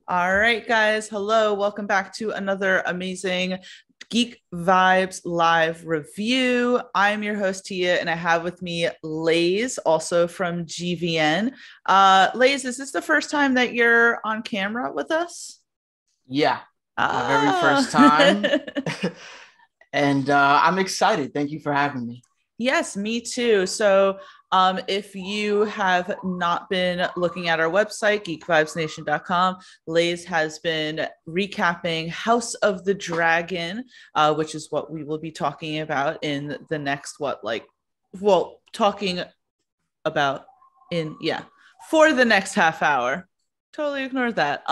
All right, guys. Hello. Welcome back to another amazing Geek Vibes live review. I'm your host, Tia, and I have with me Lais, also from GVN. Lais, is this the first time that you're on camera with us? Yeah, my very Ah, first time. And I'm excited. Thank you for having me. yes, me too. So, if you have not been looking at our website, geekvibesnation.com, Lays has been recapping House of the Dragon, which is what we will be talking about in the next, talking about for the next half hour. Totally ignore that.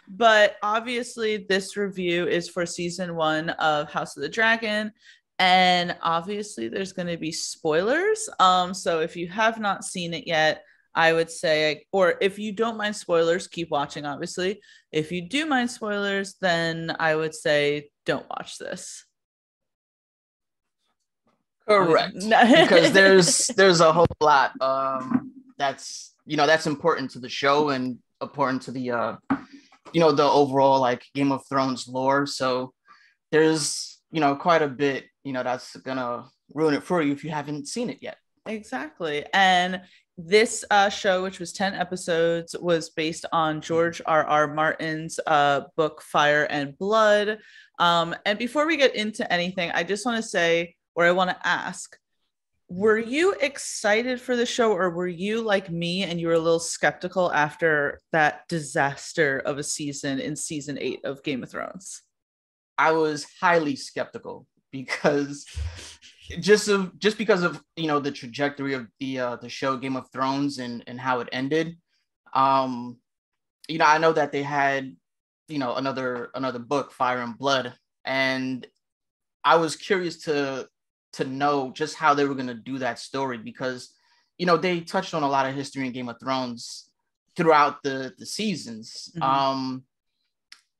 But obviously, this review is for season one of House of the Dragon. And obviously, there's going to be spoilers. So if you have not seen it yet, I would say, or if you don't mind spoilers, keep watching, obviously. If you do mind spoilers, then I would say don't watch this. Correct. Because there's a whole lot that's important to the show and important to the overall like Game of Thrones lore. So there's quite a bit that's gonna ruin it for you if you haven't seen it yet. Exactly. And this show, which was 10 episodes, was based on George R. Martin's book Fire and Blood. And before we get into anything, I just want to say, or I want to ask, were you excited for the show, or were you like me and you were a little skeptical after that disaster of a season in season 8 of Game of Thrones? I was highly skeptical because just because of the trajectory of the show Game of Thrones and how it ended. Um, I know that they had another book, Fire and Blood, and I was curious to know just how they were going to do that story because they touched on a lot of history in Game of Thrones throughout the seasons. Mm-hmm.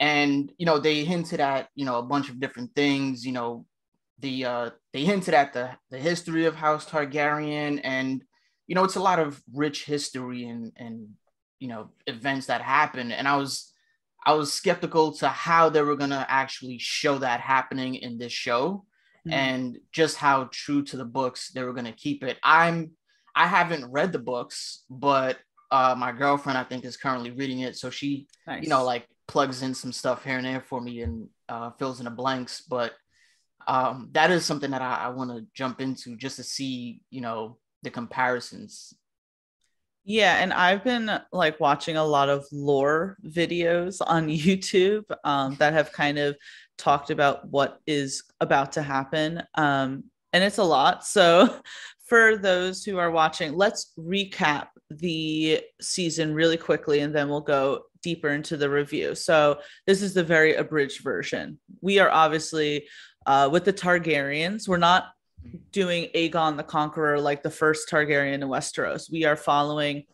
And they hinted at a bunch of different things. They hinted at the history of House Targaryen, and it's a lot of rich history and events that happen. And I was skeptical to how they were gonna actually show that happening in this show, Mm-hmm. and just how true to the books they were gonna keep it. I haven't read the books, but my girlfriend I think is currently reading it, so she Nice. like plugs in some stuff here and there for me and fills in the blanks. But that is something that I want to jump into just to see, the comparisons. Yeah, and I've been like watching a lot of lore videos on YouTube that have kind of talked about what is about to happen. And it's a lot. So, for those who are watching, let's recap the season really quickly and then we'll go deeper into the review. So, this is the very abridged version. We are obviously with the Targaryens. We're not doing Aegon the Conqueror like the first Targaryen in Westeros. We are following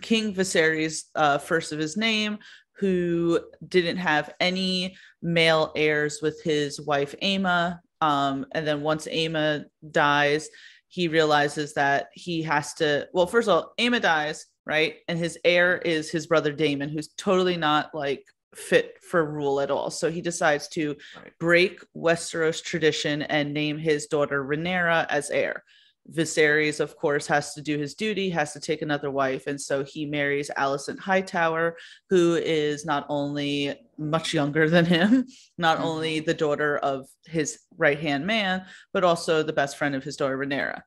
King Viserys, first of his name, who didn't have any male heirs with his wife Aemma. And then once Aemma dies, he realizes that he has to. Well, first of all, Aemma dies, right? And his heir is his brother Daemon, who's totally not like fit for rule at all. So he decides to Right. break Westeros tradition and name his daughter Rhaenyra as heir. Viserys, of course, has to do his duty, has to take another wife. And so he marries Alicent Hightower, who is not only much younger than him, not only the daughter of his right hand man, but also the best friend of his daughter, Rhaenyra.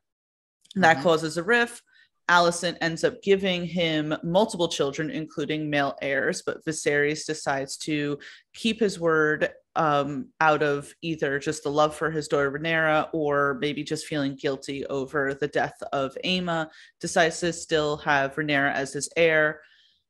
That Mm-hmm. causes a rift. Alicent ends up giving him multiple children, including male heirs, but Viserys decides to keep his word out of either just the love for his daughter Rhaenyra or maybe just feeling guilty over the death of Aemma. Decides to still have Rhaenyra as his heir.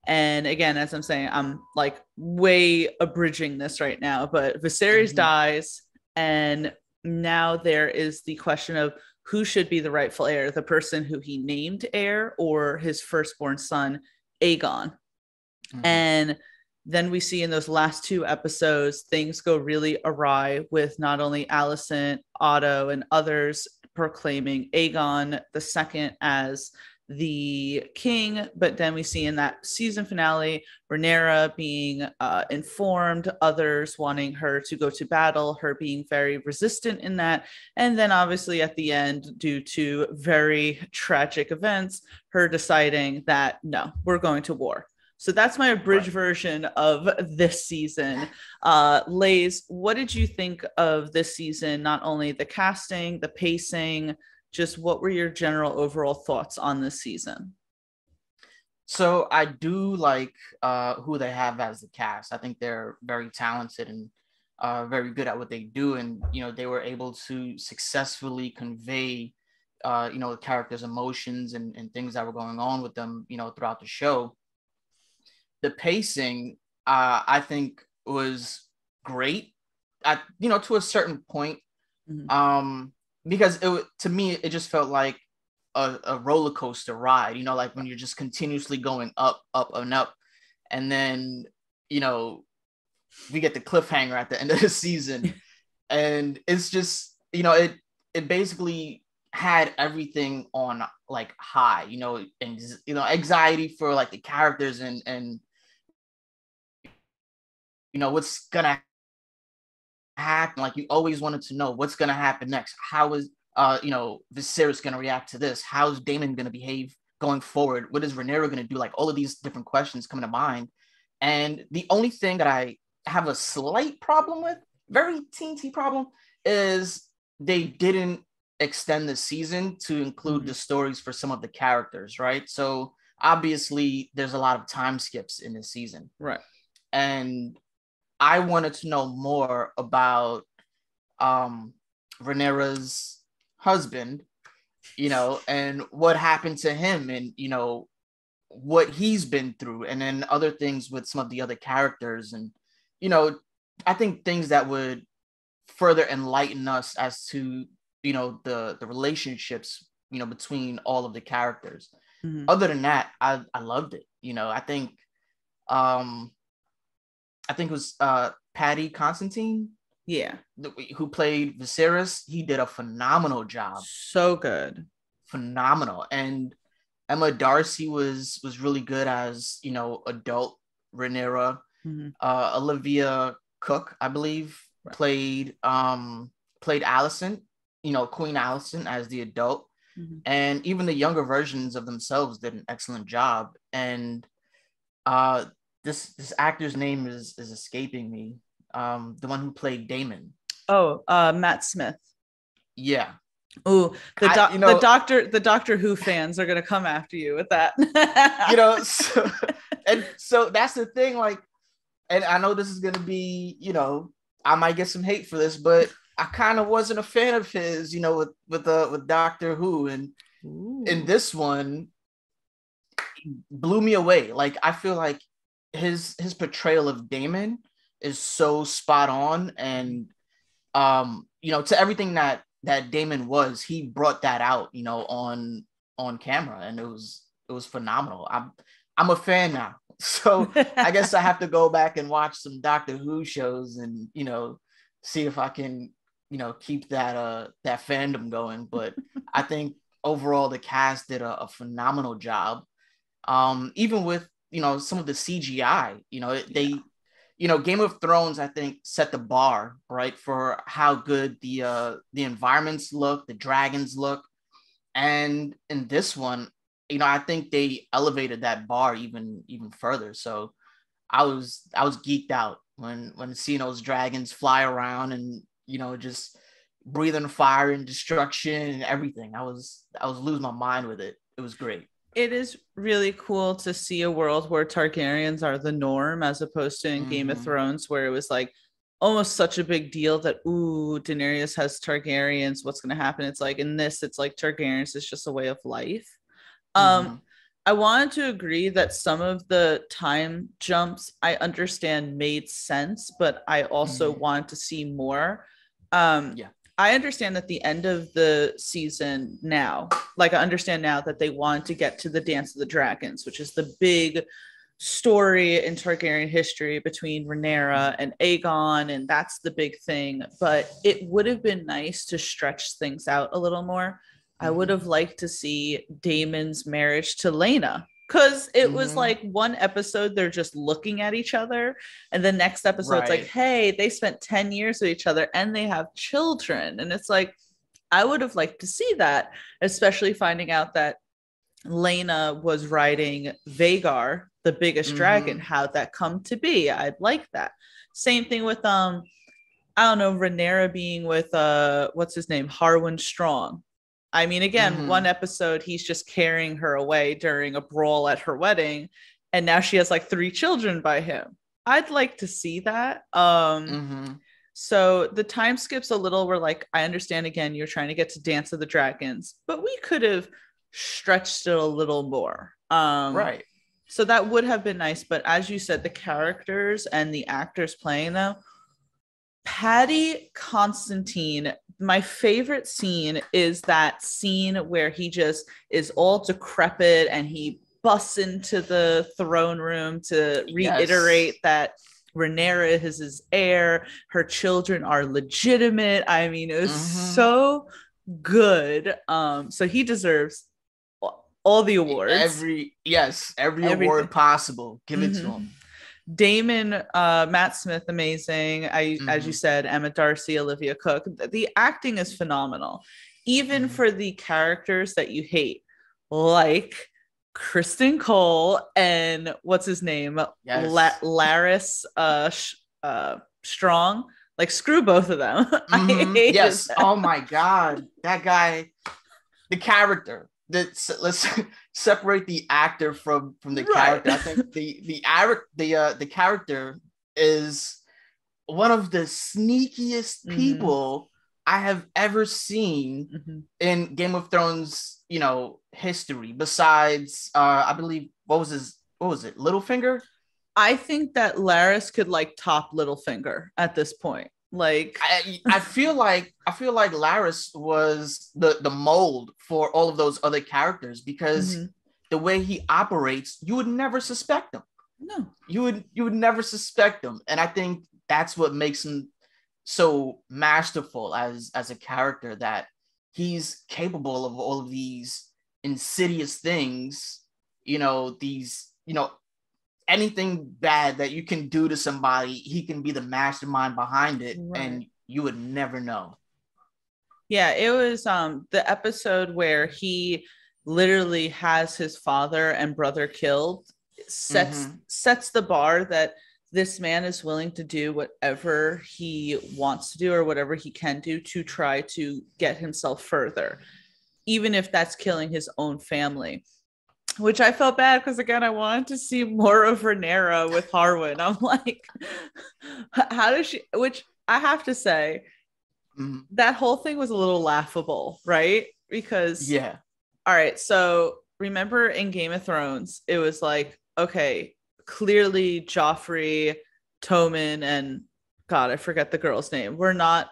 And again, as I'm saying, I'm like way abridging this right now, but Viserys Mm-hmm. dies, and now there is the question of who should be the rightful heir, the person who he named heir or his firstborn son, Aegon. Mm-hmm. And then we see in those last two episodes, things go really awry with not only Alicent, Otto, and others proclaiming Aegon the second as the king. But then we see in that season finale, Rhaenyra being informed, others wanting her to go to battle, her being very resistant in that. And then obviously at the end, due to very tragic events, her deciding that no, we're going to war. So that's my abridged version of this season. Lais, what did you think of this season? Not only the casting, the pacing, just what were your general overall thoughts on this season? So I do like who they have as the cast. I think they're very talented and very good at what they do. And, they were able to successfully convey, the characters' emotions and things that were going on with them, throughout the show. The pacing, I think, was great at to a certain point, because to me it just felt like a roller coaster ride. Like when you're just continuously going up, and up, and then we get the cliffhanger at the end of the season, and it's just it basically had everything on like high, and anxiety for like the characters and what's gonna happen. Like you always wanted to know what's gonna happen next. How is Viserys gonna react to this? How's Daemon gonna behave going forward? What is Rhaenyra gonna do? Like all of these different questions coming to mind. And the only thing that I have a slight problem with, very teensy problem, is they didn't extend the season to include the stories for some of the characters, right? So obviously there's a lot of time skips in this season. Right. And I wanted to know more about Rhaenyra's husband, and what happened to him, and what he's been through, and then other things with some of the other characters, and I think things that would further enlighten us as to the relationships between all of the characters. Other than that, I loved it. I think it was Paddy Constantine, who played Viserys. He did a phenomenal job. So good. Phenomenal. And Emma Darcy was really good as, adult Rhaenyra. Olivia Cook, I believe, played Alicent, Queen Alicent as the adult. And even the younger versions of themselves did an excellent job. And this actor's name is escaping me. The one who played Daemon. Matt Smith. Yeah. Oh, the Doctor Who fans are gonna come after you with that. So that's the thing. Like, and I know this is gonna be, I might get some hate for this, but I kind of wasn't a fan of his, with Doctor Who, and in this one, blew me away. Like, I feel like his portrayal of Daemon is so spot on, and to everything that Daemon was, he brought that out, on camera, and it was phenomenal. I'm a fan now, so I guess I have to go back and watch some Doctor Who shows and see if I can keep that fandom going. But I think overall the cast did a phenomenal job, even with some of the CGI. Game of Thrones, I think, set the bar, right, for how good the environments look, the dragons look. And in this one, I think they elevated that bar even further. So I was geeked out when seeing those dragons fly around and, just breathing fire and destruction and everything. I was losing my mind with it. It was great. It is really cool to see a world where Targaryens are the norm, as opposed to in Game of Thrones, where it was like almost such a big deal that, ooh, Daenerys has Targaryens, what's going to happen? It's like in this, it's like Targaryens is just a way of life. I wanted to agree that some of the time jumps I understand made sense, but I also wanted to see more. I understand that the end of the season now, like I understand now that they want to get to the Dance of the Dragons, which is the big story in Targaryen history between Rhaenyra and Aegon, and that's the big thing. But it would have been nice to stretch things out a little more. I would have liked to see Damon's marriage to Lena, because it was like one episode they're just looking at each other, and the next episode it's like, hey, they spent 10 years with each other and they have children. And it's like, I would have liked to see that, especially finding out that Lena was riding Vagar, the biggest dragon. How'd that come to be? I'd like that. Same thing with I don't know, Rhaenyra being with what's his name, Harwin Strong. I mean, again, one episode he's just carrying her away during a brawl at her wedding, and now she has like 3 children by him. I'd like to see that. So the time skips a little. We're like, I understand, again, you're trying to get to Dance of the Dragons, but we could have stretched it a little more. Right. So that would have been nice. But as you said, the characters and the actors playing them, Paddy Constantine, my favorite scene is that scene where he just is all decrepit and he busts into the throne room to reiterate that Rhaenyra is his heir. Her children are legitimate. I mean, it was so good. So he deserves all the awards. Every award possible. Give it to him. Damon, Matt Smith, amazing. As you said, Emma Darcy, Olivia Cook. The acting is phenomenal, even for the characters that you hate, like Kristen Cole and what's his name, Laris Strong. Like, screw both of them. I hate them. Oh my god, that guy, the character. Let's separate the actor from the character. I think the character is one of the sneakiest people I have ever seen in Game of Thrones, history. Besides, I believe what was it, Littlefinger? I think that Laris could like top Littlefinger at this point. Like, I feel like Laris was the mold for all of those other characters, because the way he operates, you would never suspect him. No, you would never suspect him, and I think that's what makes him so masterful as a character, that he's capable of all of these insidious things. Anything bad that you can do to somebody, he can be the mastermind behind it, and you would never know. Yeah, it was the episode where he literally has his father and brother killed, sets the bar that this man is willing to do whatever he wants to do or whatever he can do to try to get himself further, even if that's killing his own family. Which I felt bad, because again, I wanted to see more of Rhaenyra with Harwin. I'm like, how does she? Which I have to say, that whole thing was a little laughable, right? Because all right, so remember in Game of Thrones, it was like, okay, clearly Joffrey, Tommen, and God, I forget the girl's name, we're not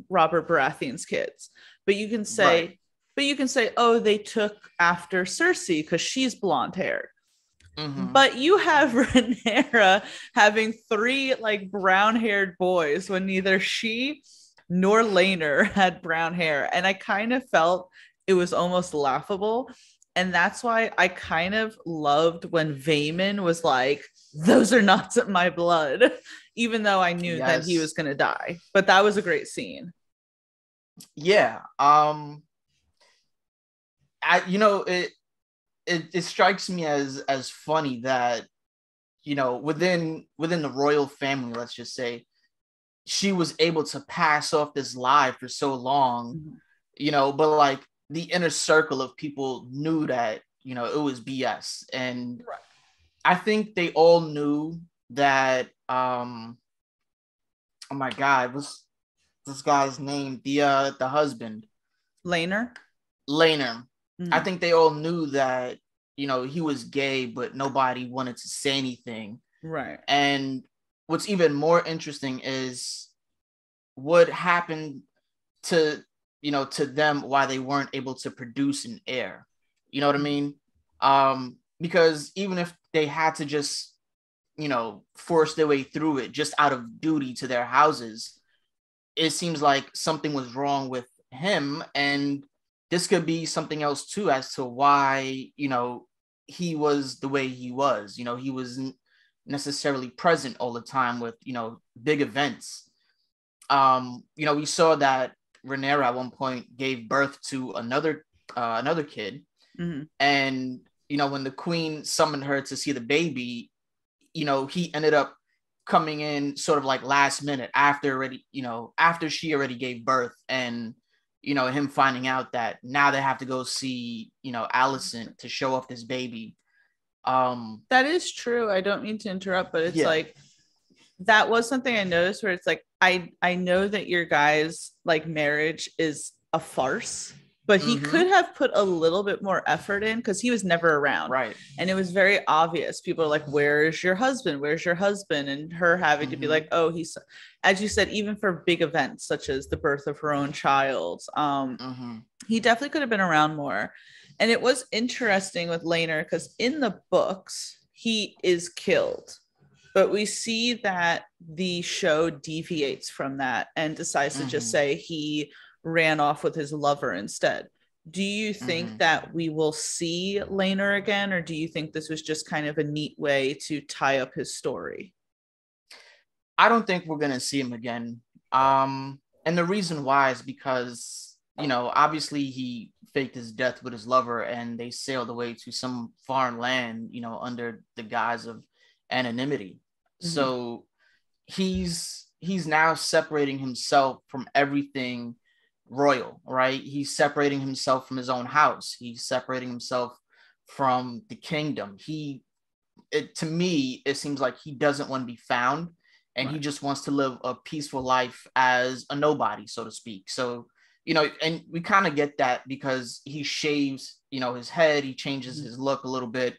Robert Baratheon's kids, but you can say. But you can say, oh, they took after Cersei because she's blonde haired. But you have Rhaenyra having 3 like brown haired boys when neither she nor Laenor had brown hair. And I kind of felt it was almost laughable. And that's why I kind of loved when Vaemon was like, those are not my blood, even though I knew that he was going to die. But that was a great scene. Yeah. It strikes me as funny that, within the royal family, let's just say, she was able to pass off this lie for so long, but like the inner circle of people knew that, it was BS. And I think they all knew that, oh my God, what's this guy's name? The husband. Laenor. I think they all knew that, he was gay, but nobody wanted to say anything. Right. And what's even more interesting is what happened to them, why they weren't able to produce an heir. You know what I mean? Because even if they had to just, force their way through it just out of duty to their houses, it seems like something was wrong with him. And this could be something else too, as to why, he was the way he was. He wasn't necessarily present all the time with, big events. We saw that Rhaenyra at one point gave birth to another kid. Mm-hmm. And, when the queen summoned her to see the baby, he ended up coming in sort of like last minute after she already gave birth, and him finding out that now they have to go see Alicent to show off this baby. That is true. I don't mean to interrupt, but it's Yeah. like that was something I noticed where it's like I know that your guys' like marriage is a farce, but he could have put a little bit more effort in because he was never around. Right. And it was very obvious. People are like, where's your husband? Where's your husband? And her having to be like, oh, he's, as you said, even for big events such as the birth of her own child, he definitely could have been around more. And it was interesting with Laenor because in the books, he is killed. But we see that the show deviates from that and decides to just say he ran off with his lover instead. Do you think that we will see Laenor again, or do you think this was just kind of a neat way to tie up his story? I don't think we're going to see him again. And the reason why is because, obviously he faked his death with his lover and they sailed away to some foreign land, under the guise of anonymity. So he's now separating himself from everything royal, right? He's separating himself from his own house. He's separating himself from the kingdom. To me, it seems like he doesn't want to be found, and he just wants to live a peaceful life as a nobody, so to speak. So, and we kind of get that because he shaves, his head, he changes his look a little bit.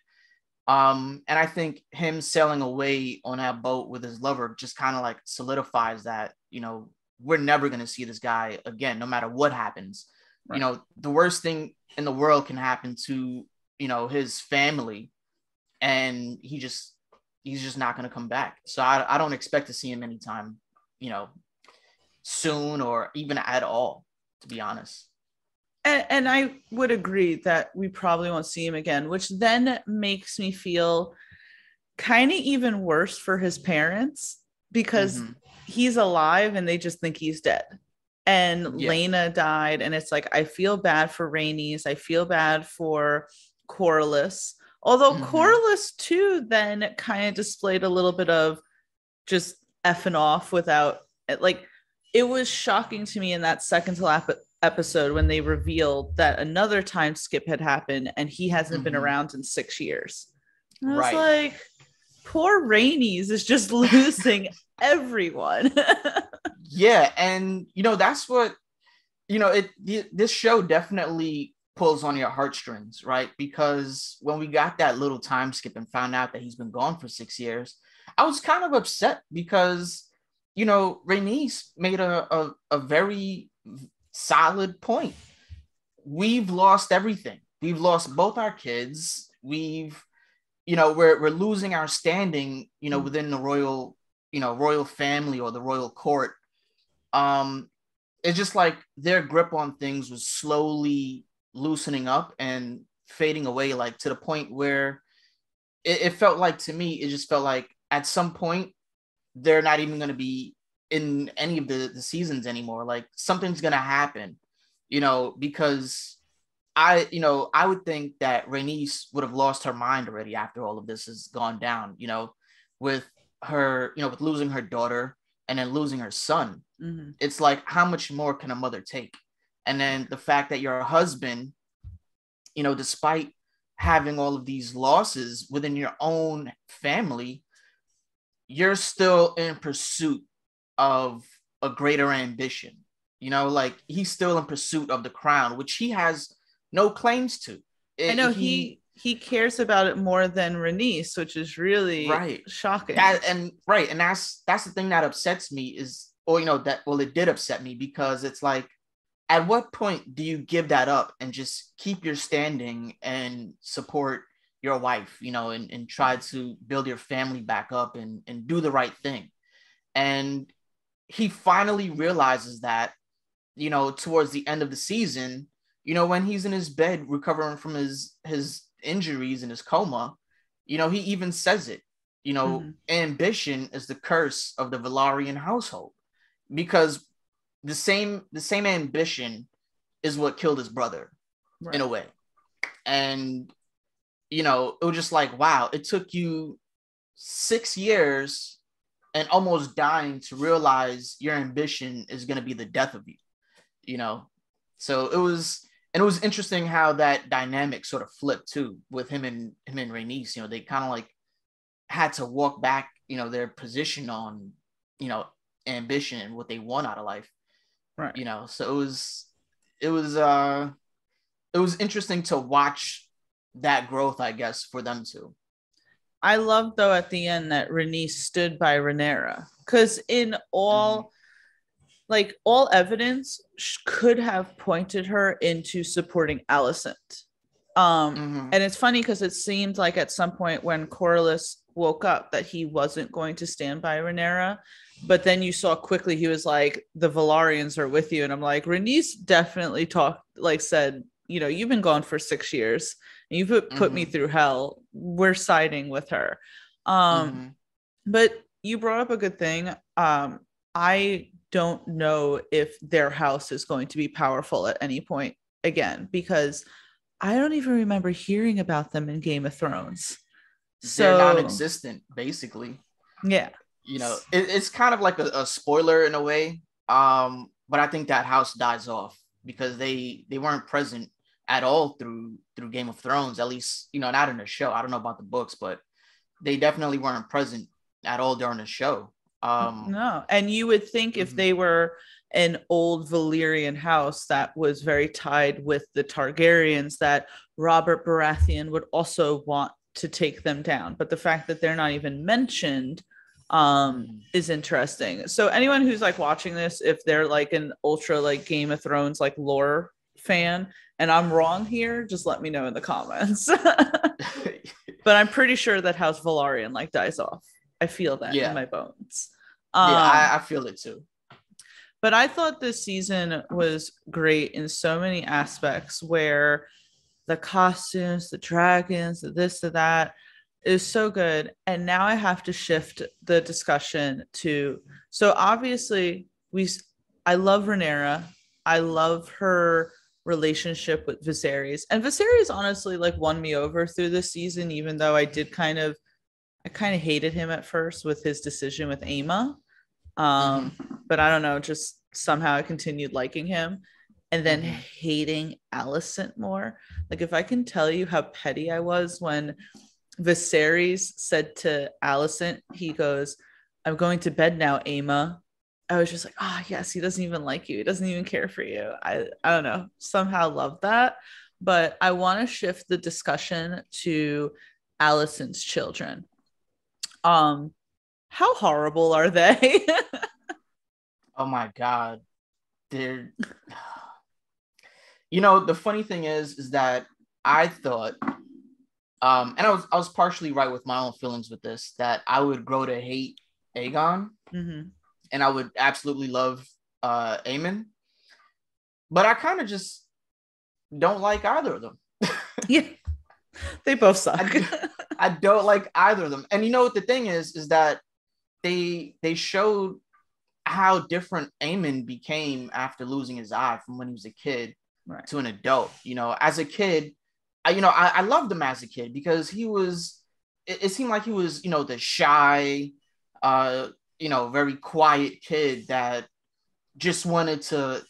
And I think him sailing away on that boat with his lover just kind of like solidifies that, we're never going to see this guy again, no matter what happens. Right. The worst thing in the world can happen to, his family, and he's just not going to come back. So I don't expect to see him anytime, soon or even at all, to be honest. And I would agree that we probably won't see him again, which then makes me feel kind of even worse for his parents because he's alive and they just think he's dead. And Laena died, and it's like, I feel bad for Rhaenys. I feel bad for Corlys. Although Corlys too then kind of displayed a little bit of just effing off without, like, it was shocking to me in that second to last episode when they revealed that another time skip had happened and he hasn't been around in 6 years. And I was like, poor Rhaenys is just losing everyone. Yeah, and that's what this show definitely pulls on your heartstrings, right? Because when we got that little time skip and found out that he's been gone for 6 years, I was kind of upset because Rhaenys made a very solid point. We've lost everything. We've lost both our kids. We're losing our standing, within the royal family or the royal court. It's just like their grip on things was slowly loosening up and fading away, like to the point where it felt like, to me, it just felt like at some point they're not even going to be in any of the seasons anymore. Like something's going to happen, because I would think that Rhaenys would have lost her mind already after all of this has gone down, with her, with losing her daughter and then losing her son. It's like, how much more can a mother take? And then the fact that your husband, despite having all of these losses within your own family, you're still in pursuit of a greater ambition. Like he's still in pursuit of the crown, which he has no claims to. I know he cares about it more than Rhaenys, which is really shocking. And that's the thing that upsets me is, it did upset me because it's like, at what point do you give that up and just keep your standing and support your wife, and try to build your family back up and do the right thing? And he finally realizes that, towards the end of the season, when he's in his bed recovering from his injuries and his coma, he even says it. Ambition is the curse of the Velaryon household, because the same ambition is what killed his brother, in a way. And it was just like, wow, it took you 6 years and almost dying to realize your ambition is going to be the death of you. So it was interesting how that dynamic sort of flipped too, with him and Rhaenys. They kind of like had to walk back, their position on, ambition and what they want out of life. Right. So it was interesting to watch that growth, I guess, for them too. I love, though, at the end that Rhaenys stood by Rhaenyra, because in all evidence could have pointed her into supporting Alicent. And it's funny because it seemed like at some point when Corlys woke up that he wasn't going to stand by Rhaenyra, but then you saw quickly he was like, the Velaryons are with you. And I'm like, Rhaenys definitely said, you've been gone for 6 years and you put me through hell. We're siding with her. But you brought up a good thing. I don't know if their house is going to be powerful at any point again, because I don't even remember hearing about them in Game of Thrones. They're non-existent, basically. Yeah. It's kind of like a spoiler in a way. But I think that house dies off because they weren't present at all through Game of Thrones, at least, not in the show. I don't know about the books, but they definitely weren't present at all during the show. No. And you would think if they were an old Valyrian house that was very tied with the Targaryens, that Robert Baratheon would also want to take them down. But the fact that they're not even mentioned is interesting. So anyone who's like watching this, if they're like an ultra like Game of Thrones like lore fan and I'm wrong here, just let me know in the comments. But I'm pretty sure that House Velaryon like dies off. I feel that in my bones. I feel it too. But I thought this season was great in so many aspects, where the costumes, the dragons, the this, the that is so good. And now I have to shift the discussion to, so obviously I love Rhaenyra. I love her relationship with Viserys. And Viserys honestly like won me over through this season, even though I kind of hated him at first with his decision with Aemma. But I don't know, just somehow I continued liking him and then hating Alicent more. Like, if I can tell you how petty I was when Viserys said to Alicent, he goes, "I'm going to bed now, Aemma." I was just like, yes, he doesn't even like you. He doesn't even care for you. I don't know, somehow love that. But I want to shift the discussion to Alicent's children. How horrible are they? Oh my God. They're, the funny thing is that I thought, and I was partially right with my own feelings with this, that I would grow to hate Aegon, and I would absolutely love Aemon, but I kind of just don't like either of them. Yeah, they both suck. I don't like either of them. And what the thing is that they showed how different Aemon became after losing his eye from when he was a kid to an adult. As a kid, I loved him as a kid because it seemed like he was, the shy, very quiet kid that just wanted to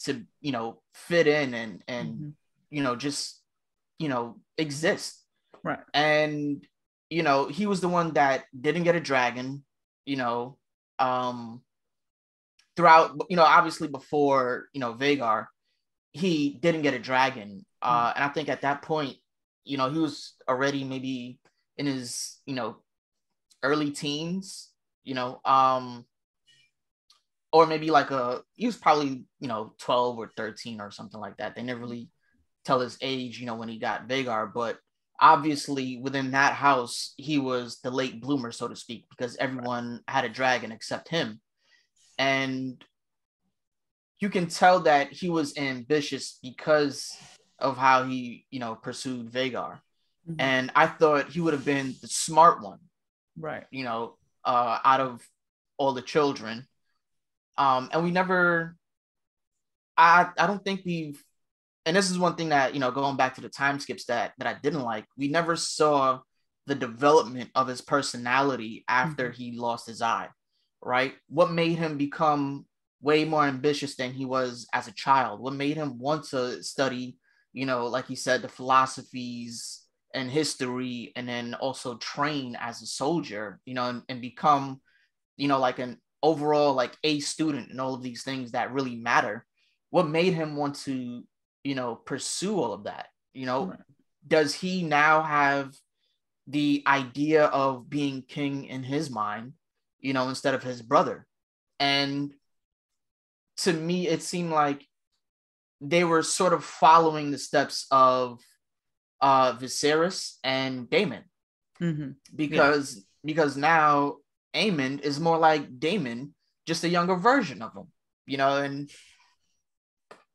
fit in and just, exist. Right. And, he was the one that didn't get a dragon, throughout, obviously before, Vhagar, he didn't get a dragon. And I think at that point, he was already maybe in his, early teens, or maybe he was probably, 12 or 13 or something like that. They never really tell his age, when he got Vhagar, but obviously within that house, he was the late bloomer, so to speak, because everyone had a dragon except him. And you can tell that he was ambitious because of how he, pursued Vhagar. Mhm. And I thought he would have been the smart one, Right. Out of all the children. And we never, I don't think we've, and this is one thing that, going back to the time skips that I didn't like, we never saw the development of his personality after he lost his eye, right? What made him become way more ambitious than he was as a child? What made him want to study, like he said, the philosophies and history, and then also train as a soldier, and become, like an overall like A student and all of these things that really matter? What made him want to, pursue all of that? Right. Does he now have the idea of being king in his mind, instead of his brother? And to me, it seemed like they were sort of following the steps of Viserys and Daemon, because now Aemon is more like Daemon, just a younger version of him, and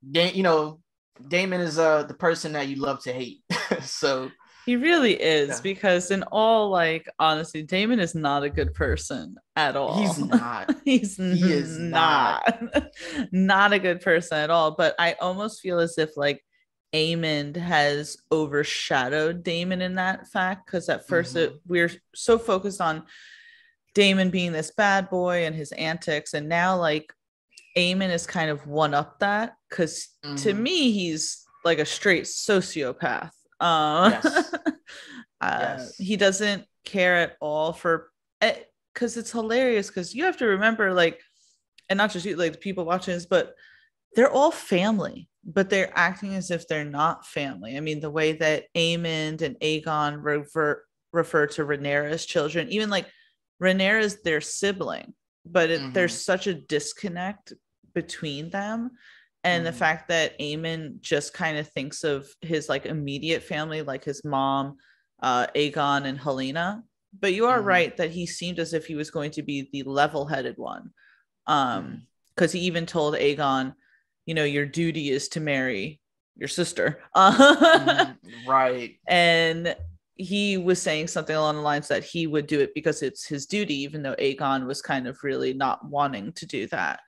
Daemon is the person that you love to hate. So he really is, because in all like honesty, Daemon is not a good person at all. He's not. He is not a good person at all. But I almost feel as if like Aemond has overshadowed Daemon in that fact, because at first we're so focused on Daemon being this bad boy and his antics, and now like Aemon is kind of one up that, because to me he's like a straight sociopath. Yes. He doesn't care at all for it, because it's hilarious, because you have to remember, like, and not just you, like the people watching this, but they're all family, but they're acting as if they're not family. I mean, the way that Aemond and Aegon refer to Rhaenyra's children, even like Rhaenyra's their sibling, but there's such a disconnect between them. And the fact that Aemon just kind of thinks of his like immediate family, like his mom, Aegon and Helena. But you are right that he seemed as if he was going to be the level-headed one. Because he even told Aegon, your duty is to marry your sister. Right. And he was saying something along the lines that he would do it because it's his duty, even though Aegon was kind of really not wanting to do that.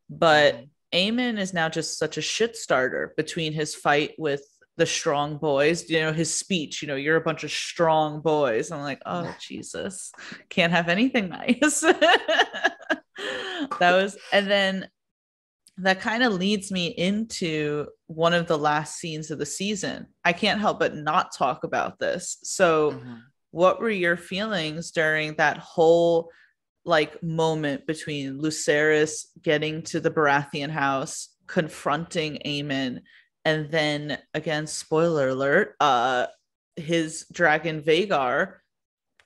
But Aemon is now just such a shit starter between his fight with the strong boys, his speech, you're a bunch of strong boys. I'm like, oh, Jesus, can't have anything nice. And then that kind of leads me into one of the last scenes of the season. I can't help but not talk about this. So what were your feelings during that whole like moment between Lucerys getting to the Baratheon house, confronting Aemon, and then, again, spoiler alert, his dragon Vhagar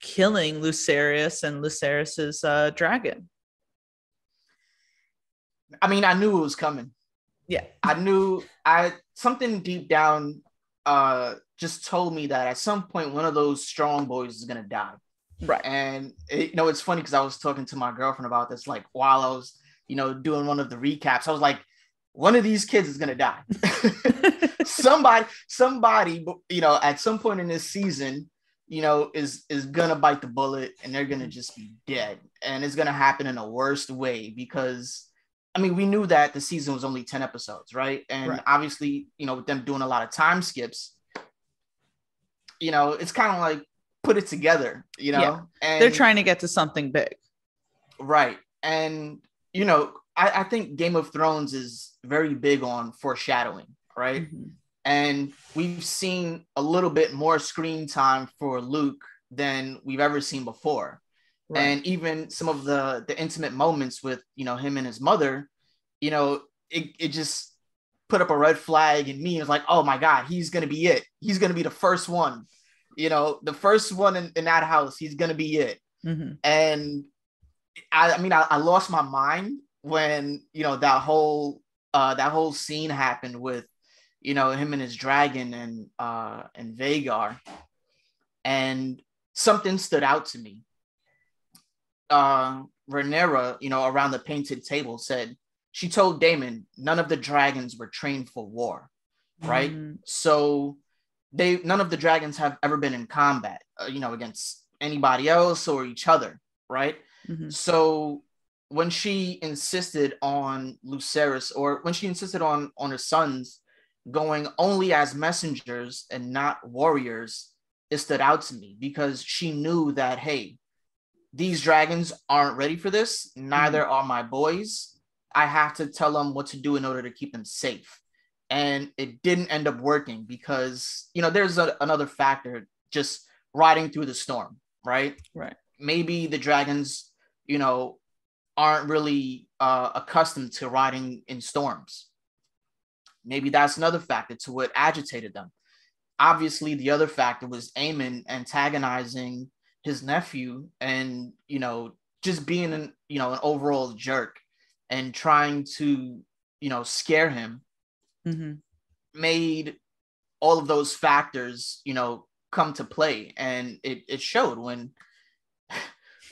killing Lucerys and Lucerys's dragon? I mean, I knew it was coming. Yeah. Something deep down just told me that at some point one of those strong boys is gonna die. Right. And it's funny because I was talking to my girlfriend about this, like while I was, doing one of the recaps. I was like, one of these kids is gonna die. somebody, at some point in this season, is gonna bite the bullet, and they're gonna just be dead. And it's gonna happen in a worst way, because I mean, we knew that the season was only 10 episodes, right? And obviously, with them doing a lot of time skips, it's kind of like, put it together, and they're trying to get to something big, right? And I think Game of Thrones is very big on foreshadowing, right? And we've seen a little bit more screen time for Luke than we've ever seen before. And even some of the intimate moments with him and his mother, it just put up a red flag in me. It was like, oh my God, he's gonna be it. He's gonna be the first one. The first one in that house, he's gonna be it. And I lost my mind when that whole scene happened with him and his dragon and Vhagar, and something stood out to me. Rhaenyra, around the painted table, said she told Daemon none of the dragons were trained for war. right? So none of the dragons have ever been in combat, against anybody else or each other, right? So when she insisted on Lucerys, or when she insisted on her sons going only as messengers and not warriors, it stood out to me because she knew that, hey, these dragons aren't ready for this. Neither are my boys. I have to tell them what to do in order to keep them safe. And it didn't end up working because, there's another factor, just riding through the storm, right? Right. Maybe the dragons, aren't really accustomed to riding in storms. Maybe that's another factor to what agitated them. Obviously, the other factor was Aemon antagonizing his nephew and, just being an overall jerk and trying to, scare him, made all of those factors, come to play. And it showed when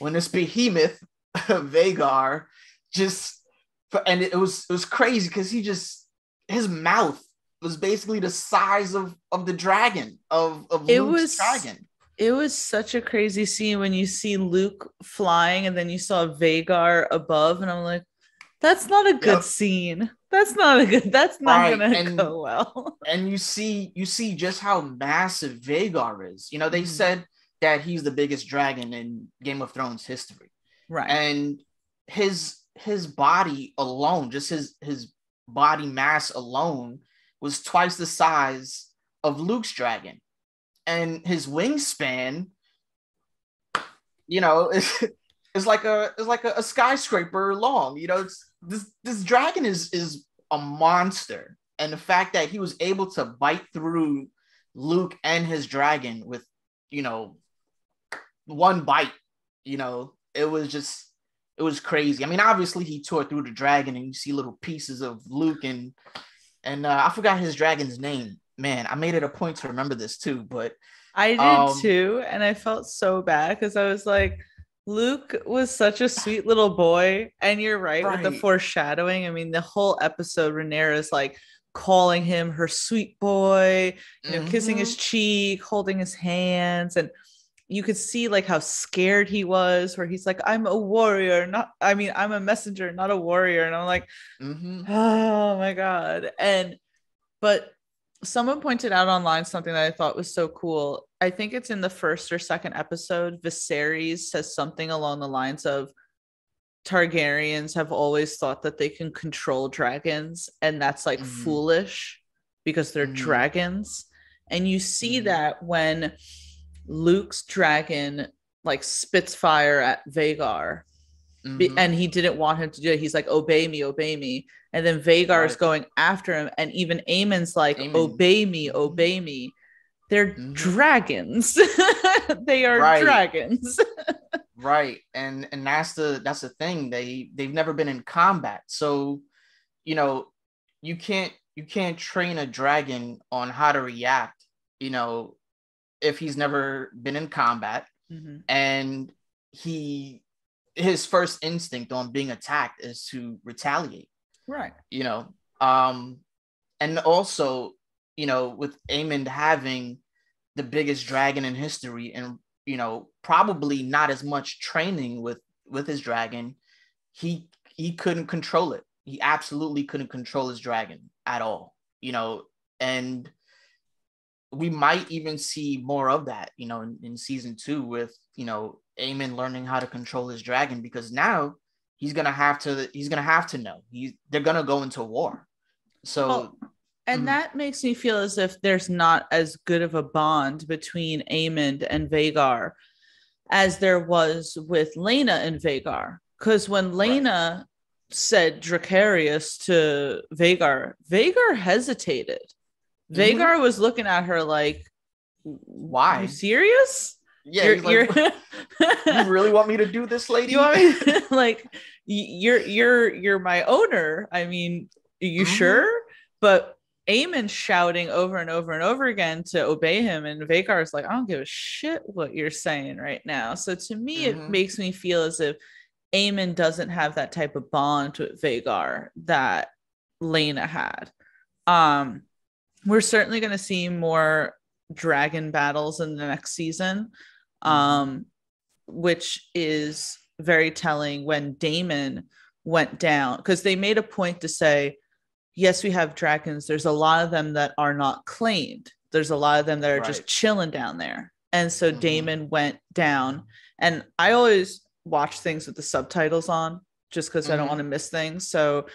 this behemoth, Vhagar, and it was crazy because his mouth was basically the size of the dragon, of Luke's dragon. It was such a crazy scene when you see Luke flying and then you saw Vhagar above, and I'm like, that's not a good scene. That's not gonna go well. And you see just how massive Vhagar is. They said that he's the biggest dragon in Game of Thrones history. Right. And his body alone, just his body mass alone, was twice the size of Luke's dragon. And his wingspan, is like a skyscraper long. This dragon is a monster. And the fact that he was able to bite through Luke and his dragon with, one bite, it was crazy. I mean, obviously he tore through the dragon and you see little pieces of Luke and I forgot his dragon's name. Man, I made it a point to remember this too, but I did too. And I felt so bad because I was like, Luke was such a sweet little boy. And you're right with the foreshadowing. I mean, the whole episode, Rhaenyra's like calling him her sweet boy, kissing his cheek, holding his hands. And you could see like how scared he was, where he's like, I'm a warrior, I'm a messenger, not a warrior. And I'm like, oh my God. But someone pointed out online something that I thought was so cool. I think it's in the first or second episode. Viserys says something along the lines of, Targaryens have always thought that they can control dragons, and that's like foolish because they're dragons. And you see that when Luke's dragon like spits fire at Vhagar, and he didn't want him to do it. He's like, obey me. And then Vhagar is going after him. And even Aemon's like, obey me. They're dragons. They are dragons. Right. And that's the thing. They've never been in combat. So, you can't train a dragon on how to react, if he's never been in combat. And his first instinct on being attacked is to retaliate. Right. And also, with Aemon having the biggest dragon in history and, probably not as much training with his dragon, he couldn't control it. He absolutely couldn't control his dragon at all, and we might even see more of that, in season 2 with, Aemon learning how to control his dragon, because now he's gonna have to know they're gonna go into war. So and that makes me feel as if there's not as good of a bond between Aemon and Vhagar as there was with Laena and Vhagar. Because when Laena said Dracarius to Vhagar hesitated. Vhagar was looking at her like, why? You serious? Yeah, you really want me to do this, lady? You want me like you're my owner. I mean, are you sure? But Aemon shouting over and over and over again to obey him, and Vhagar is like, I don't give a shit what you're saying right now. So to me, it makes me feel as if Aemon doesn't have that type of bond with Vhagar that Laena had. we're certainly going to see more dragon battles in the next season, which is very telling when Daemon went down, because they made a point to say, yes, we have dragons. There's a lot of them that are not claimed. There's a lot of them that are just chilling down there. And so Daemon went down. And I always watch things with the subtitles on just because I don't want to miss things. So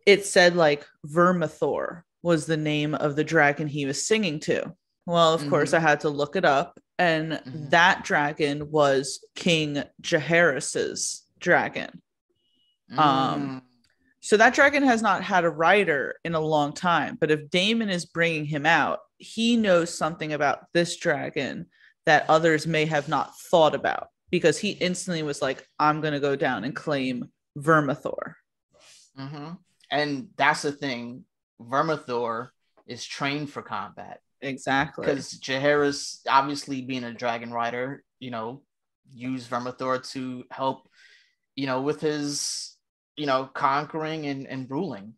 it said like Vermithor was the name of the dragon he was singing to. Well, of course, I had to look it up. And that dragon was King Jaehaerys's dragon. So that dragon has not had a rider in a long time. But if Daemon is bringing him out, he knows something about this dragon that others may have not thought about, because he instantly was like, I'm going to go down and claim Vermithor. And that's the thing. Vermithor is trained for combat. Exactly. Because Jaehaerys, obviously being a dragon rider, you know, used Vermithor to help, you know, with his, you know, conquering and ruling.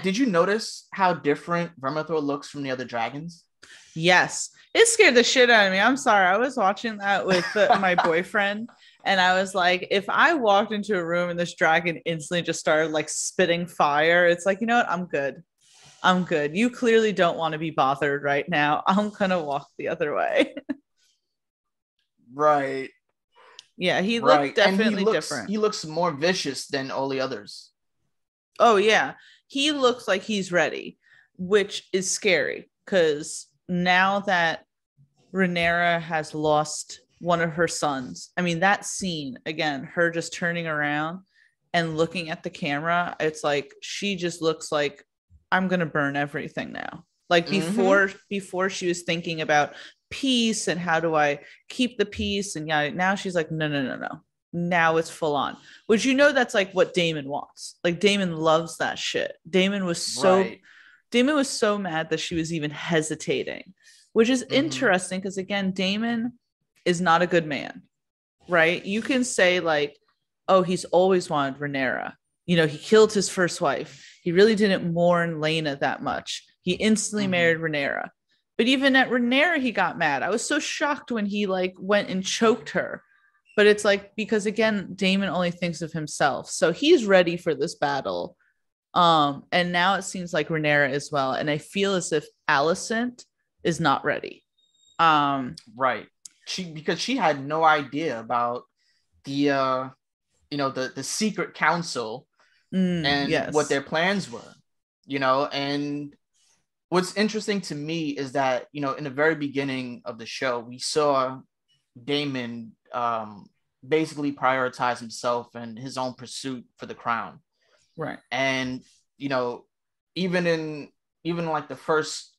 Did you notice how different Vermithor looks from the other dragons? Yes. It scared the shit out of me. I'm sorry. I was watching that with my boyfriend, and I was like, if I walked into a room and this dragon instantly just started like spitting fire, it's like, you know what? I'm good. I'm good. You clearly don't want to be bothered right now. I'm going to walk the other way. Right. Yeah, he looked definitely different. He looks more vicious than all the others. Oh, yeah. He looks like he's ready, which is scary, because now that Rhaenyra has lost one of her sons, I mean, that scene, again, her just turning around and looking at the camera, it's like she just looks like, I'm going to burn everything now. Like before she was thinking about peace and how do I keep the peace, and yeah, now she's like, no. Now it's full on, which, you know, that's like what Daemon wants. Like Daemon loves that shit. Daemon was so mad that she was even hesitating, which is interesting, because again, Daemon is not a good man, right? You can say like, oh, he's always wanted Rhaenyra. You know, he killed his first wife. He really didn't mourn Laena that much. He instantly married Rhaenyra. But even at Rhaenyra, he got mad. I was so shocked when he like went and choked her. But it's like, because again, Daemon only thinks of himself. So he's ready for this battle. And now it seems like Rhaenyra as well. And I feel as if Alicent is not ready. Right. Because she had no idea about the the secret council and what their plans were, you know. And what's interesting to me is that, you know, in the very beginning of the show, we saw Daemon basically prioritize himself and his own pursuit for the crown. Right. And, you know, even like the first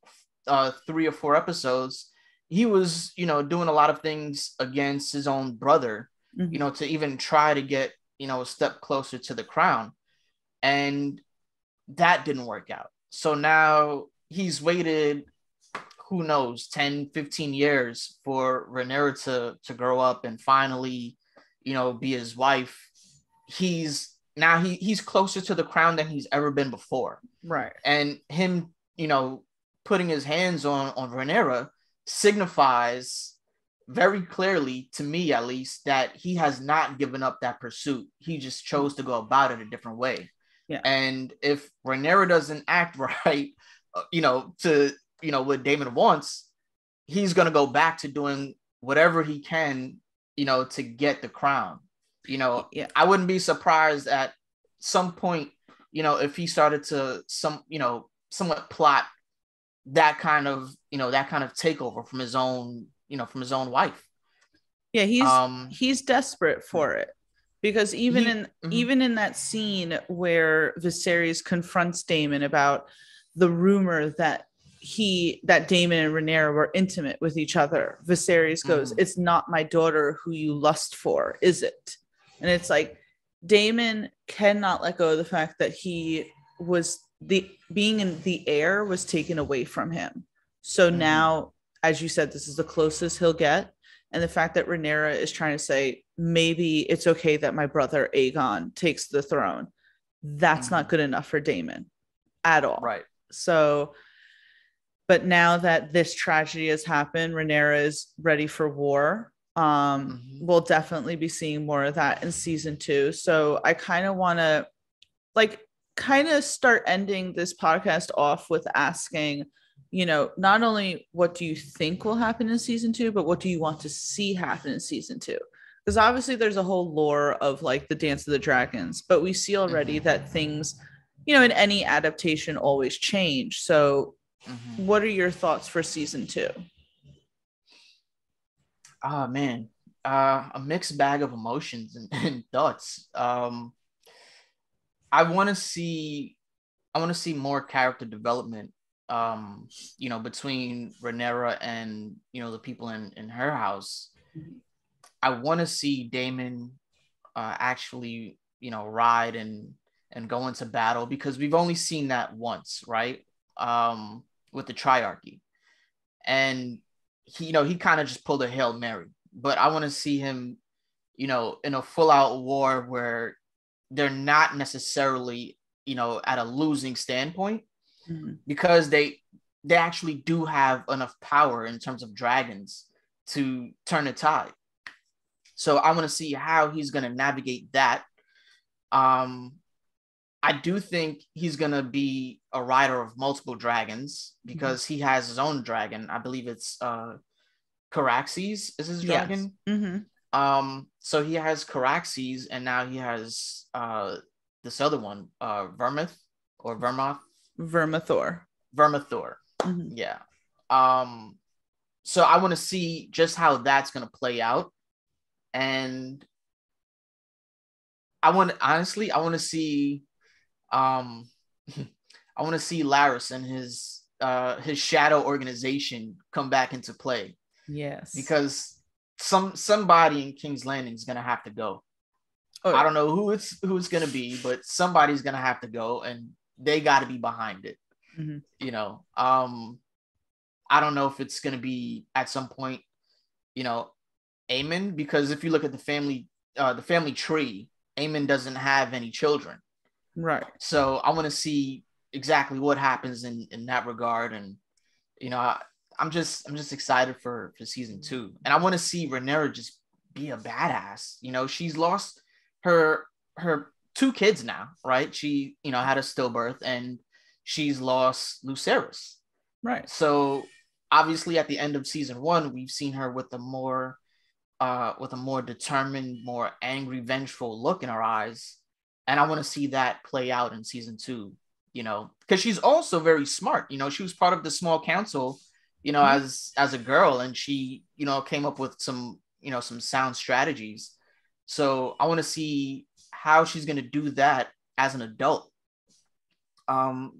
3 or 4 episodes, he was, you know, doing a lot of things against his own brother, you know, to even try to get, you know, a step closer to the crown. And that didn't work out. So now he's waited, who knows, 10, 15 years for Rhaenyra to grow up and finally, you know, be his wife. He's closer to the crown than he's ever been before. Right. And him, you know, putting his hands on Rhaenyra signifies very clearly, to me at least, that he has not given up that pursuit. He just chose to go about it a different way. Yeah. And if Rhaenyra doesn't act right, you know, to, you know, what Daemon wants, he's going to go back to doing whatever he can, you know, to get the crown. You know, I wouldn't be surprised at some point, you know, if he started to somewhat plot that kind of takeover from his own, you know, from his own wife. Yeah, he's desperate for it, because even in that scene where Viserys confronts Daemon about the rumor that Daemon and Rhaenyra were intimate with each other, Viserys goes, "It's not my daughter who you lust for, is it?" And it's like, Daemon cannot let go of the fact that he was being in the heir was taken away from him. So now, as you said, this is the closest he'll get. And the fact that Rhaenyra is trying to say, maybe it's okay that my brother Aegon takes the throne. that's not good enough for Daemon at all. Right. So, but now that this tragedy has happened, Rhaenyra is ready for war. We'll definitely be seeing more of that in season 2. So I kind of want to kind of start ending this podcast off with asking, not only what do you think will happen in season 2, but what do you want to see happen in season 2? Because obviously there's a whole lore of like the Dance of the Dragons, but we see already that things, in any adaptation always change. So what are your thoughts for season 2? Oh man, a mixed bag of emotions and thoughts. I want to see more character development, between Rhaenyra and, the people in her house. I want to see Daemon actually, ride and go into battle, because we've only seen that once, right? With the Triarchy. And he kind of just pulled a Hail Mary. But I want to see him, in a full-out war where they're not necessarily, at a losing standpoint, because they actually do have enough power in terms of dragons to turn the tide. So I want to see how he's going to navigate that. I do think he's going to be a rider of multiple dragons, because he has his own dragon. I believe it's Caraxes is his dragon. So he has Caraxes, and now he has this other one, Vermithor. Yeah. So I want to see just how that's going to play out. And I want to see I want to see Larys and his shadow organization come back into play. Yes. Because somebody in King's Landing is going to have to go. I don't know who it's going to be, but somebody's going to have to go, and they got to be behind it. I don't know if it's going to be at some point, Aemon, because if you look at the family tree, Aemon doesn't have any children. Right. So I want to see exactly what happens in that regard. And, I'm just excited for season 2. And I want to see Rhaenyra just be a badass. She's lost her 2 kids now, right? She, had a stillbirth, and she's lost Lucerys. Right. So obviously at the end of season 1, we've seen her with a more determined, more angry, vengeful look in her eyes. And I want to see that play out in season 2, because she's also very smart. She was part of the small council, as a girl, and she, came up with some sound strategies. So I want to see how she's going to do that as an adult.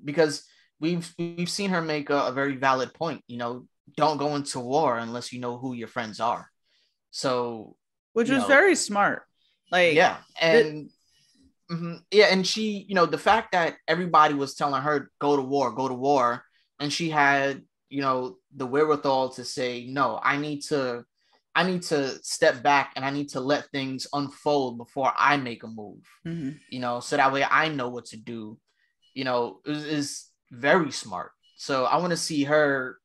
Because we've seen her make a very valid point, don't go into war unless you know who your friends are. So, which was very smart. Yeah. And and she, the fact that everybody was telling her, go to war. And she had, the wherewithal to say, no, I need to step back, and I need to let things unfold before I make a move, so that way I know what to do, is very smart. So I want to see her,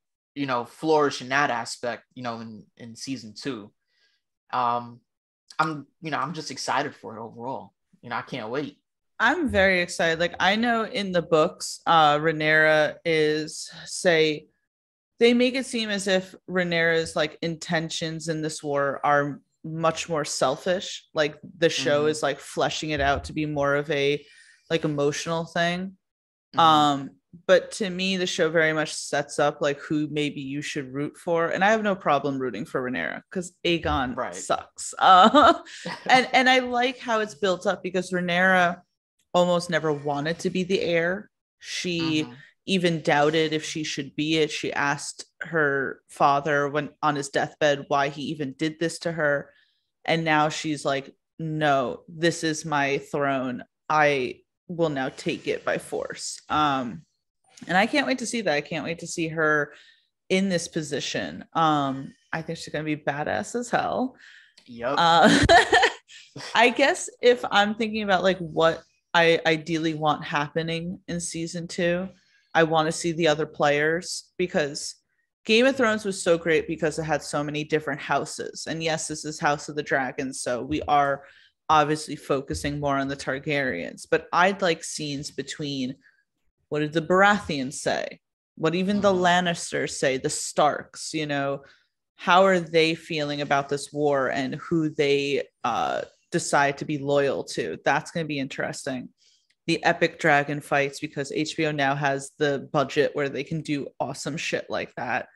flourish in that aspect, in season 2. I'm just excited for it overall. I can't wait. I'm very excited. I know in the books, Rhaenyra is, they make it seem as if Rhaenyra's intentions in this war are much more selfish. The show is fleshing it out to be more of a emotional thing. But to me, the show very much sets up who maybe you should root for. And I have no problem rooting for Rhaenyra, because Aegon sucks. And I like how it's built up, because Rhaenyra almost never wanted to be the heir. She even doubted if she should be it. She asked her father when on his deathbed why he even did this to her. And now she's like, no, this is my throne. I will now take it by force. And I can't wait to see that. I can't wait to see her in this position. I think she's going to be badass as hell. Yep. I guess if I'm thinking about what I ideally want happening in season 2. I want to see the other players because Game of Thrones was so great because it had so many different houses. And yes, this is House of the Dragon, so we are obviously focusing more on the Targaryens, but I'd like scenes between what did the Baratheons say? What even the Lannisters say, the Starks, how are they feeling about this war and who they decide to be loyal to? That's going to be interesting. The epic dragon fights, because HBO now has the budget where they can do awesome shit like that.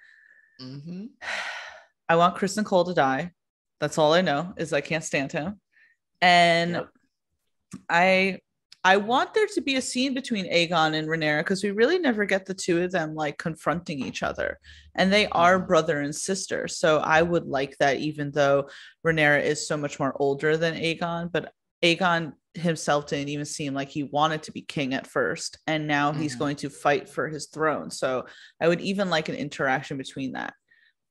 I want Kristen Cole to die. That's all I know is I can't stand him. And I want there to be a scene between Aegon and Rhaenyra because we really never get the two of them like confronting each other. And they are brother and sister. So I would like that, even though Rhaenyra is so much more older than Aegon. But Aegon himself didn't even seem like he wanted to be king at first. And now he's going to fight for his throne. So I would even like an interaction between that.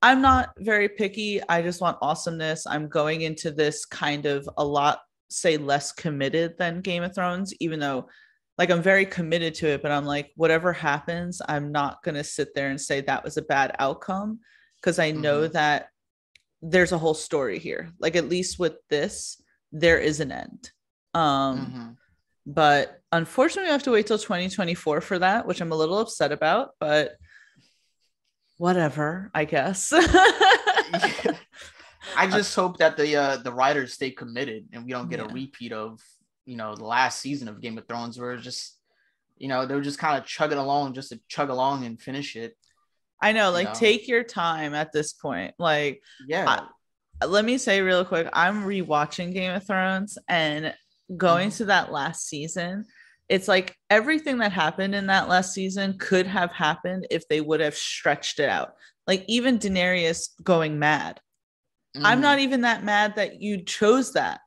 I'm not very picky. I just want awesomeness. I'm going into this kind of a lot say less committed than Game of Thrones, even though like I'm very committed to it, but I'm like, whatever happens, I'm not going to sit there and say that was a bad outcome because I know that there's a whole story here. Like at least with this, there is an end. But unfortunately, we have to wait till 2024 for that, which I'm a little upset about, but whatever, I guess. I just hope that the writers stay committed and we don't get a repeat of, the last season of Game of Thrones where just, they were just kind of chugging along just to chug along and finish it. I know, like take your time at this point. Like, let me say real quick, I'm rewatching Game of Thrones and going to that last season. It's like everything that happened in that last season could have happened if they would have stretched it out. Like even Daenerys going mad. I'm not even that mad that you chose that,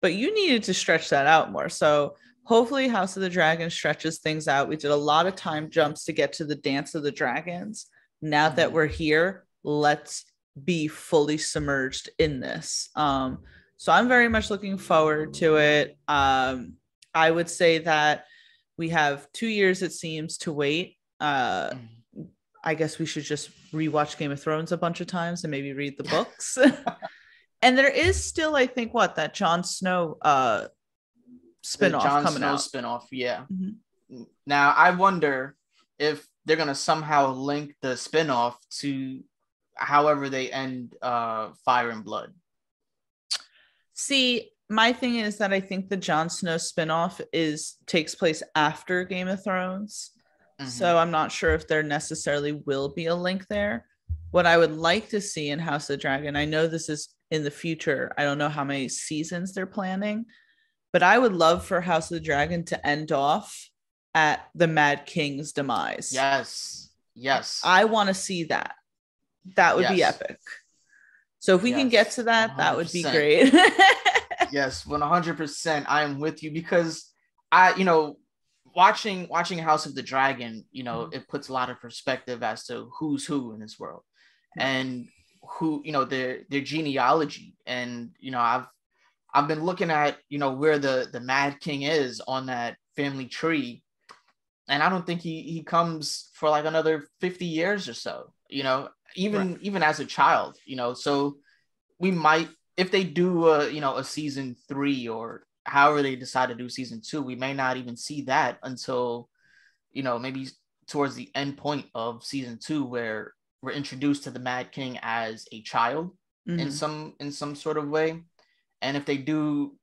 but you needed to stretch that out more. So hopefully House of the Dragon stretches things out. We did a lot of time jumps to get to the Dance of the Dragons. Now that we're here, let's be fully submerged in this. So I'm very much looking forward to it. I would say that we have 2 years, it seems, to wait. I guess we should just rewatch Game of Thrones a bunch of times and maybe read the books. And there is still, I think, that Jon Snow spinoff coming out. Spinoff, yeah. Now I wonder if they're gonna somehow link the spinoff to however they end Fire and Blood. See, my thing is that I think the Jon Snow spinoff takes place after Game of Thrones. So I'm not sure if there necessarily will be a link there. What I would like to see in House of the Dragon, I know this is in the future. I don't know how many seasons they're planning, but I would love for House of the Dragon to end off at the Mad King's demise. Yes. I want to see that. That would be epic. So if we can get to that, 100%. That would be great. Yes, 100%. I am with you because watching House of the Dragon, it puts a lot of perspective as to who's who in this world and who, their genealogy. And, I've been looking at, where the Mad King is on that family tree. And I don't think he comes for like another 50 years or so, even as a child, so we might, if they do a season 3 or however they decide to do season 2, we may not even see that until, maybe towards the end point of season 2, where we're introduced to the Mad King as a child in some sort of way. And if they do,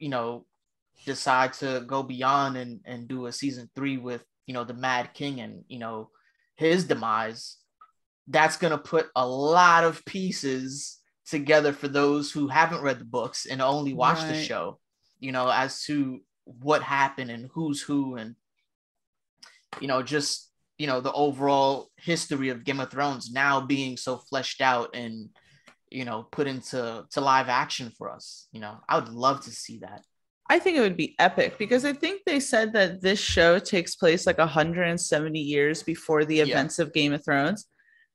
decide to go beyond and do a season 3 with, the Mad King and, his demise, that's going to put a lot of pieces together for those who haven't read the books and only watched the show, as to what happened and who's who and, just, the overall history of Game of Thrones now being so fleshed out and, put into live action for us. I would love to see that. I think it would be epic because I think they said that this show takes place like 170 years before the events of Game of Thrones.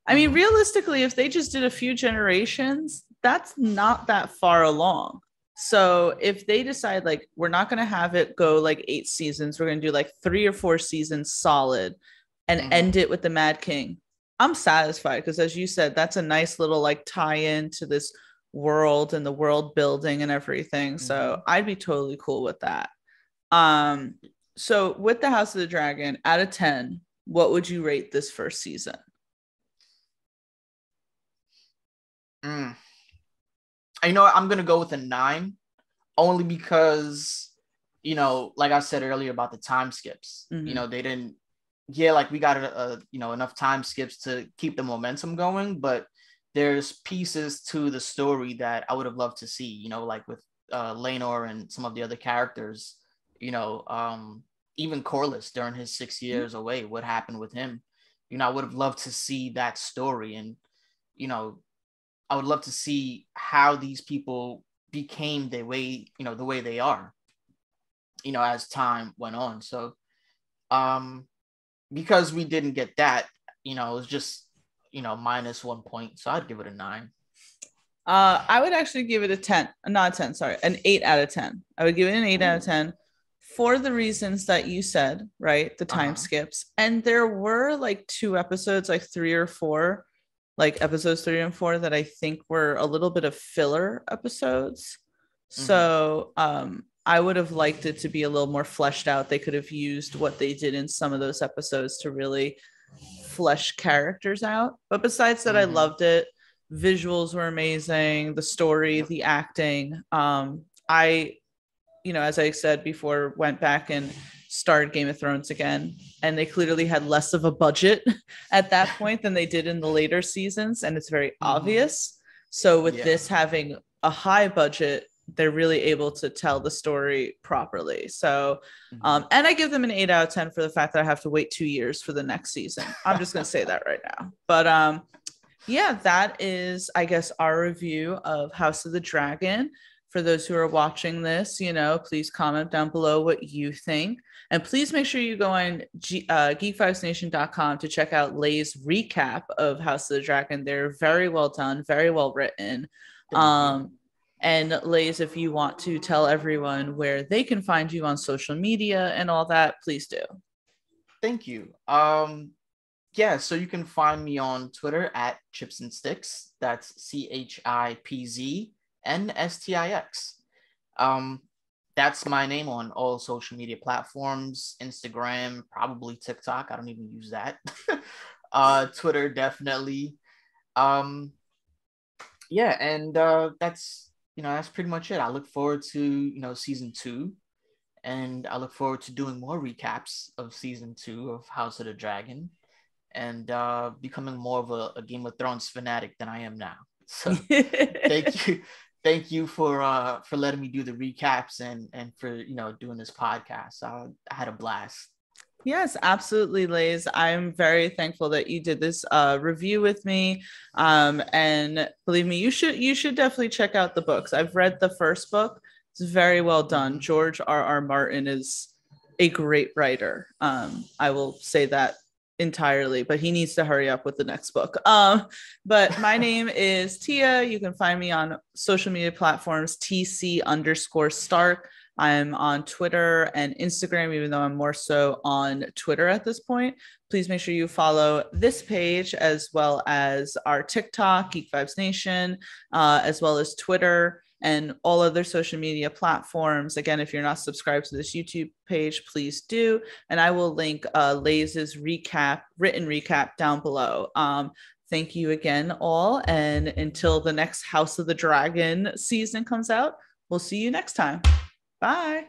I mean, realistically, if they just did a few generations, that's not that far along. So if they decide like we're not going to have it go like 8 seasons, we're going to do like 3 or 4 seasons solid and end it with the Mad King, I'm satisfied, because as you said, that's a nice little like tie-in to this world and the world building and everything. So I'd be totally cool with that. So with the House of the Dragon, out of 10, what would you rate this first season? You know, I'm gonna go with a 9, only because, you know, like I said earlier about the time skips. You know, they didn't. Yeah, like we got you know, enough time skips to keep the momentum going, but there's pieces to the story that I would have loved to see. You know, like with Laenor and some of the other characters. You know, even Corlys during his 6 years away, what happened with him? You know, I would have loved to see that story, and you know, I would love to see how these people became the way, you know, the way they are, you know, as time went on. So, because we didn't get that, you know, it was just, you know, -1 point. So I'd give it a 9. I would actually give it a 10, not a 10, sorry, an 8 out of 10. I would give it an 8 out of 10 for the reasons that you said, right? The time skips. And there were like 2 episodes, like 3 or 4, like episodes 3 and 4 that I think were a little bit of filler episodes. So I would have liked it to be a little more fleshed out. They could have used what they did in some of those episodes to really flesh characters out. But besides that, I loved it. Visuals were amazing. The story, the acting. I, you know, as I said before, went back and started Game of Thrones again, and they clearly had less of a budget at that point than they did in the later seasons, and it's very obvious. So with this having a high budget, they're really able to tell the story properly. So and I give them an 8 out of 10 for the fact that I have to wait 2 years for the next season. I'm just gonna say that right now. But yeah, that is, I guess, our review of House of the Dragon. For those who are watching this, you know, please comment down below what you think. And please make sure you go on geekvibesnation.com to check out Lai's recap of House of the Dragon. They're very well done, very well written. And Lais, if you want to tell everyone where they can find you on social media and all that, please do. Thank you. Yeah, so you can find me on Twitter at Chips and Sticks. That's ChipsNstix. That's my name on all social media platforms, Instagram, probably TikTok. I don't even use that. Twitter, definitely. Yeah, and that's, you know, that's pretty much it. I look forward to, you know, season 2, and I look forward to doing more recaps of season 2 of House of the Dragon, and becoming more of a Game of Thrones fanatic than I am now. So thank you for letting me do the recaps and for, you know, doing this podcast. I had a blast. Yes, absolutely, Lais. I'm very thankful that you did this review with me. And believe me, you should definitely check out the books. I've read the first book. It's very well done. George R.R. Martin is a great writer. I will say that entirely, but he needs to hurry up with the next book. But my name is Tia. You can find me on social media platforms, TC_Stark. I'm on Twitter and Instagram, even though I'm more so on Twitter at this point. Please make sure you follow this page as well as our TikTok, Geek Vibes Nation, as well as Twitter and all other social media platforms. Again, if you're not subscribed to this YouTube page, please do. And I will link Lais's written recap down below. Thank you again, all. And until the next House of the Dragon season comes out, we'll see you next time. Bye.